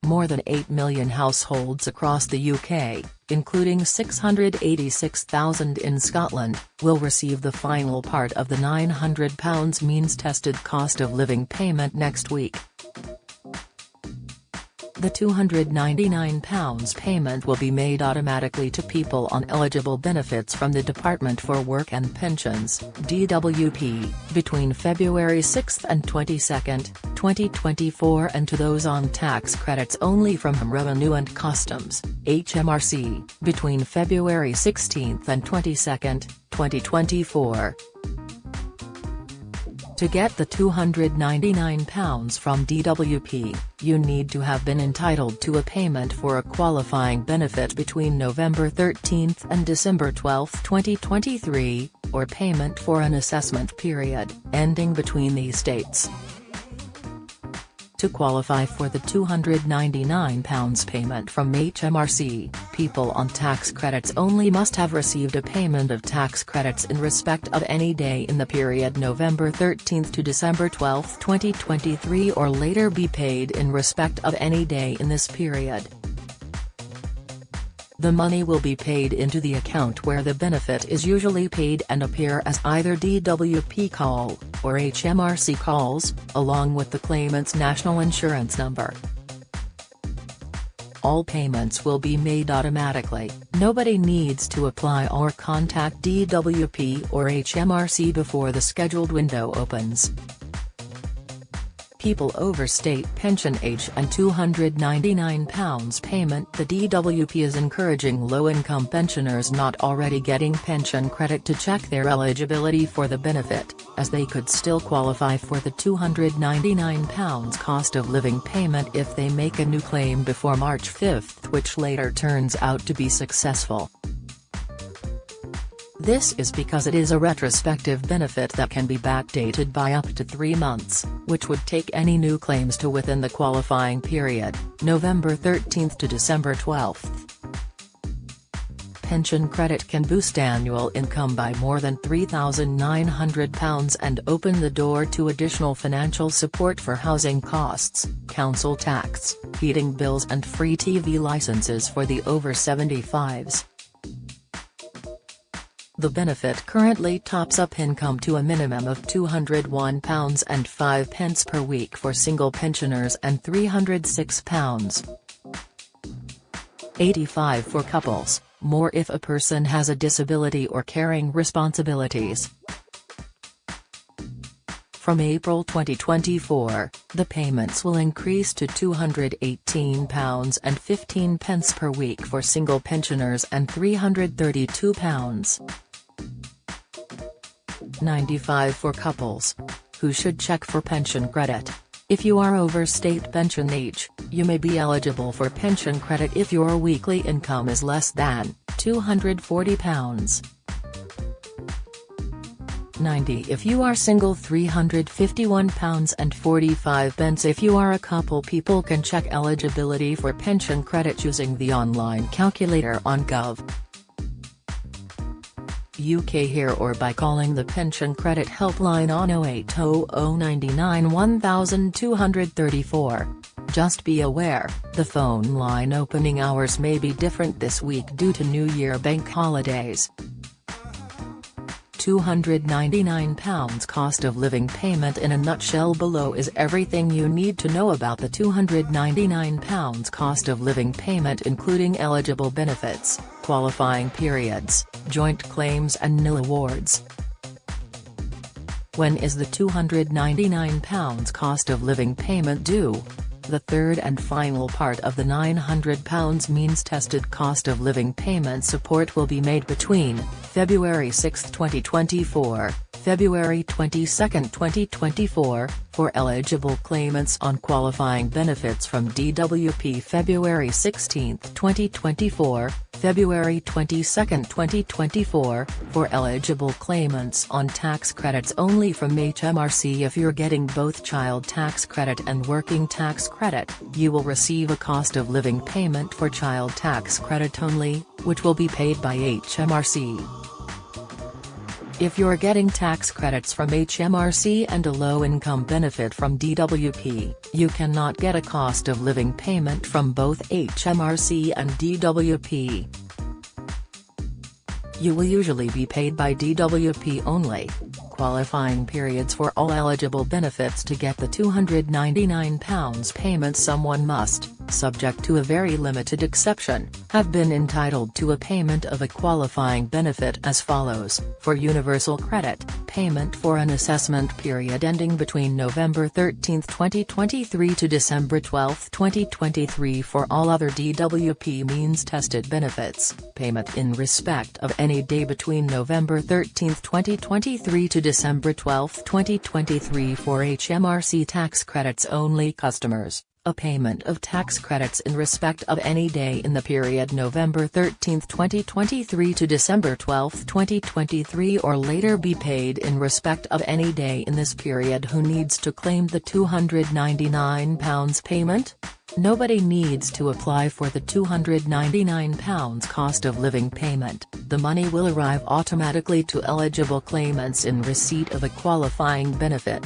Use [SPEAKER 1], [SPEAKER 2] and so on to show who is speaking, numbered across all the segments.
[SPEAKER 1] More than 8 million households across the UK, including 686,000 in Scotland, will receive the final part of the £900 means-tested cost of living payment next week. The £299 payment will be made automatically to people on eligible benefits from the Department for Work and Pensions (DWP) between February 6 and 22, 2024, and to those on tax credits only from Revenue and Customs (HMRC) between February 16 and 22, 2024. To get the £299 from DWP, you need to have been entitled to a payment for a qualifying benefit between November 13 and December 12, 2023, or payment for an assessment period ending between these dates. To qualify for the £299 payment from HMRC, people on tax credits only must have received a payment of tax credits in respect of any day in the period November 13 to December 12, 2023, or later be paid in respect of any day in this period. The money will be paid into the account where the benefit is usually paid and appear as either DWP call or HMRC calls, along with the claimant's national insurance number. All payments will be made automatically. Nobody needs to apply or contact DWP or HMRC before the scheduled window opens. People over state pension age and £299 payment. The DWP is encouraging low-income pensioners not already getting pension credit to check their eligibility for the benefit, as they could still qualify for the £299 cost of living payment if they make a new claim before March 5, which later turns out to be successful. This is because it is a retrospective benefit that can be backdated by up to 3 months, which would take any new claims to within the qualifying period, November 13 to December 12. Pension credit can boost annual income by more than £3,900 and open the door to additional financial support for housing costs, council tax, heating bills and free TV licenses for the over 75s. The benefit currently tops up income to a minimum of £201.05 per week for single pensioners and £306.85 for couples, more if a person has a disability or caring responsibilities. From April 2024, the payments will increase to £218.15 per week for single pensioners and £332.95 for couples, who should check for pension credit. If you are over state pension age, you may be eligible for pension credit if your weekly income is less than £240.90 if you are single, £351.45 if you are a couple. People can check eligibility for pension credit using the online calculator on Gov.UK here or by calling the Pension Credit Helpline on 0800 99 1234. Just be aware, the phone line opening hours may be different this week due to New Year bank holidays. £299 cost of living payment in a nutshell. Below is everything you need to know about the £299 cost of living payment, including eligible benefits, qualifying periods, joint claims and nil awards. When is the £299 cost of living payment due? The third and final part of the £900 means-tested cost of living payment support will be made between February 6, 2024, February 22, 2024, for eligible claimants on qualifying benefits from DWP, February 16, 2024, February 22, 2024, for eligible claimants on tax credits only from HMRC. If you're getting both child tax credit and working tax credit, you will receive a cost of living payment for child tax credit only, which will be paid by HMRC. If you're getting tax credits from HMRC and a low-income benefit from DWP, you cannot get a cost of living payment from both HMRC and DWP. You will usually be paid by DWP only. Qualifying periods for all eligible benefits to get the £299 payment. Someone must, subject to a very limited exception, have been entitled to a payment of a qualifying benefit as follows: for universal credit, payment for an assessment period ending between November 13, 2023 to December 12, 2023. For all other DWP means-tested benefits, payment in respect of any day between November 13, 2023 to December 12, 2023. For HMRC tax credits only customers, a payment of tax credits in respect of any day in the period November 13, 2023 to December 12, 2023 or later be paid in respect of any day in this period. Who needs to claim the £299 payment? Nobody needs to apply for the £299 cost of living payment. The money will arrive automatically to eligible claimants in receipt of a qualifying benefit.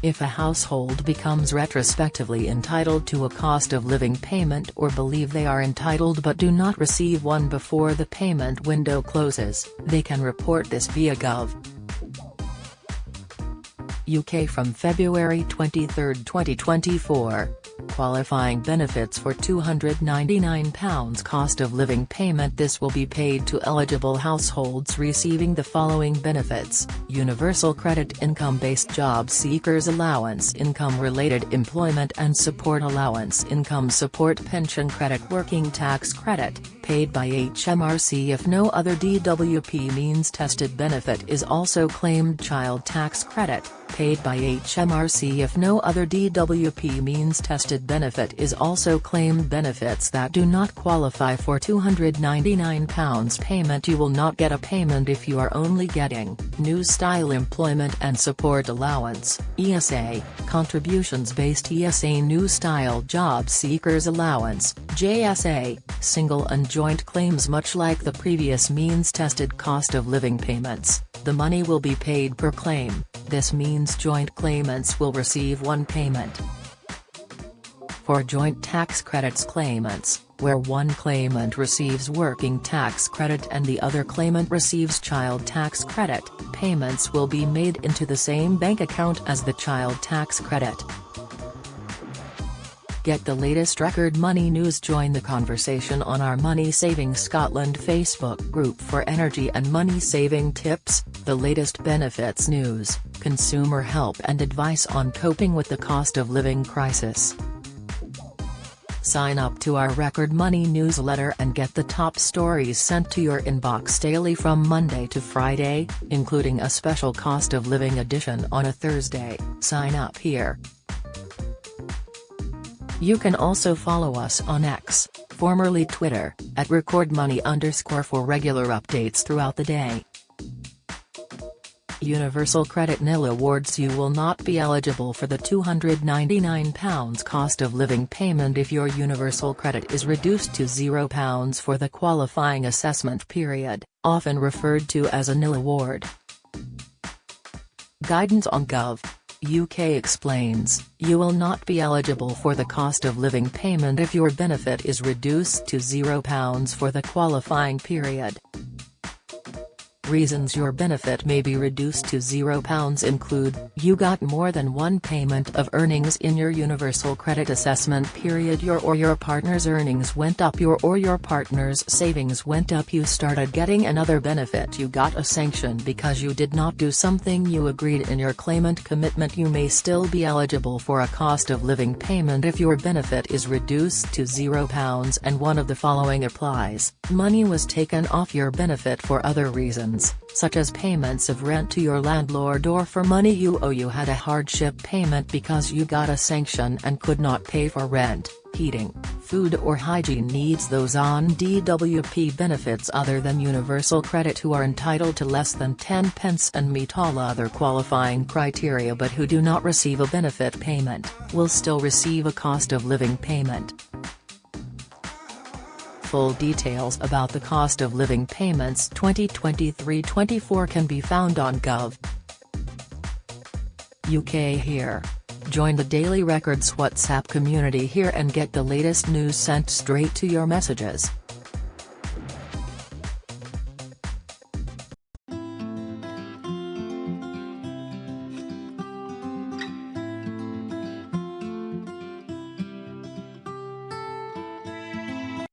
[SPEAKER 1] If a household becomes retrospectively entitled to a cost of living payment or believe they are entitled but do not receive one before the payment window closes, they can report this via Gov. UK from February 23, 2024. Qualifying benefits for £299 cost of living payment. This will be paid to eligible households receiving the following benefits: Universal Credit, Income-Based Job Seekers Allowance, Income-Related Employment and Support Allowance, Income Support Pension Credit, Working Tax Credit, paid by HMRC if no other DWP means-tested benefit is also claimed. Child Tax Credit, paid by HMRC if no other DWP means-tested benefit is also claimed. Benefits that do not qualify for £299 payment. You will not get a payment if you are only getting New Style Employment and Support Allowance, ESA, Contributions-Based ESA, New Style Job Seekers Allowance, JSA, single and joint claims. Much like the previous means-tested cost of living payments, the money will be paid per claim. This means joint claimants will receive one payment. For joint tax credits claimants, where one claimant receives working tax credit and the other claimant receives child tax credit, payments will be made into the same bank account as the child tax credit. Get the latest record money news. Join the conversation on our Money Saving Scotland Facebook group for energy and money saving tips, the latest benefits news, consumer help and advice on coping with the cost of living crisis. Sign up to our Record Money newsletter and get the top stories sent to your inbox daily from Monday to Friday, including a special cost of living edition on a Thursday. Sign up here. You can also follow us on X, formerly Twitter, at @recordmoney_ for regular updates throughout the day. Universal Credit nil awards. You will not be eligible for the £299 cost of living payment if your universal credit is reduced to £0 for the qualifying assessment period, often referred to as a nil award. Guidance on Gov. UK explains, you will not be eligible for the cost of living payment if your benefit is reduced to £0 for the qualifying period. Reasons your benefit may be reduced to £0 include, you got more than one payment of earnings in your universal credit assessment period, your partner's earnings went up, your partner's savings went up, you started getting another benefit, you got a sanction because you did not do something you agreed in your claimant commitment. You may still be eligible for a cost of living payment if your benefit is reduced to £0 and one of the following applies: money was taken off your benefit for other reasons, such as payments of rent to your landlord, or for money you owe. You had a hardship payment because you got a sanction and could not pay for rent, heating, food or hygiene needs. Those on DWP benefits other than universal credit who are entitled to less than 10 pence and meet all other qualifying criteria but who do not receive a benefit payment, will still receive a cost of living payment. Full details about the cost of living payments 2023-24 can be found on Gov. UK here. Join the Daily Records WhatsApp community here and get the latest news sent straight to your messages.